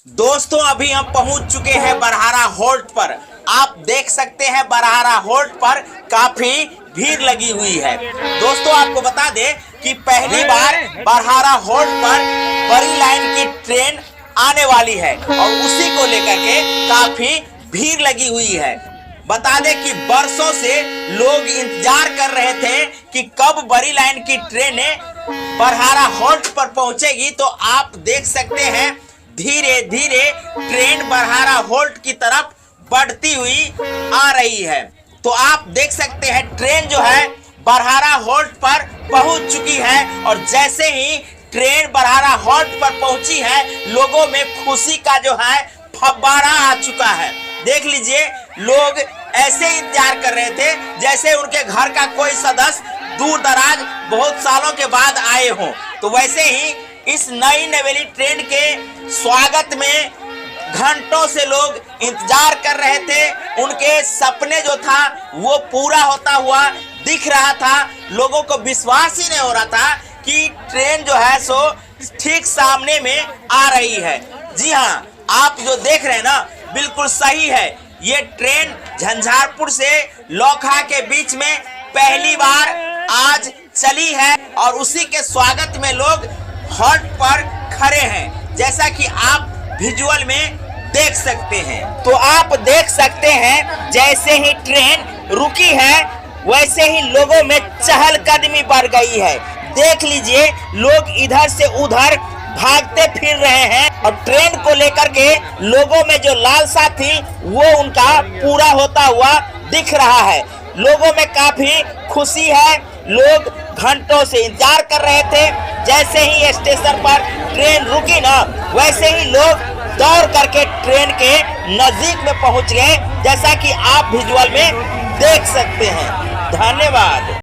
दोस्तों अभी हम पहुंच चुके हैं बरहारा होल्ट पर। आप देख सकते हैं बरहारा होल्ट पर काफी भीड़ लगी हुई है। दोस्तों आपको बता दें कि पहली बार बरहारा होल्ट पर बड़ी लाइन की ट्रेन आने वाली है और उसी को लेकर के काफी भीड़ लगी हुई है। बता दें कि बरसों से लोग इंतजार कर रहे थे कि कब बड़ी लाइन की ट्रेनें बरहारा होल्ट पर पहुंचेगी। तो आप देख सकते हैं धीरे धीरे ट्रेन बरहारा होल्ट की तरफ बढ़ती हुई आ रही है। तो आप देख सकते हैं ट्रेन जो है बरहारा होल्ट पर पहुंच चुकी है और जैसे ही ट्रेन बरहारा होल्ट पर पहुंची है लोगों में खुशी का जो है फव्वारा आ चुका है। देख लीजिए लोग ऐसे इंतजार कर रहे थे जैसे उनके घर का कोई सदस्य दूर दराज बहुत सालों के बाद आए हों। तो वैसे ही इस नई नवेली ट्रेन के स्वागत में घंटों से लोग इंतजार कर रहे थे। उनके सपने जो था वो पूरा होता हुआ दिख रहा था। लोगों को विश्वास ही नहीं हो रहा था कि ट्रेन जो है सो ठीक सामने में आ रही है। जी हाँ, आप जो देख रहे हैं ना बिल्कुल सही है। ये ट्रेन झंझारपुर से लौखा के बीच में पहली बार आज चली है और उसी के स्वागत में लोग हॉल्ट पर खड़े हैं, जैसा कि आप विजुअल में देख सकते हैं। तो आप देख सकते हैं जैसे ही ट्रेन रुकी है वैसे ही लोगों में चहलकदमी बढ़ गई है। देख लीजिए लोग इधर से उधर भागते फिर रहे हैं और ट्रेन को लेकर के लोगों में जो लालसा थी वो उनका पूरा होता हुआ दिख रहा है। लोगों में काफी खुशी है। लोग घंटों से इंतजार कर रहे थे। जैसे ही स्टेशन पर ट्रेन रुकी ना वैसे ही लोग दौड़ करके ट्रेन के नजदीक में पहुंच गए, जैसा कि आप विजुअल में देख सकते हैं। धन्यवाद।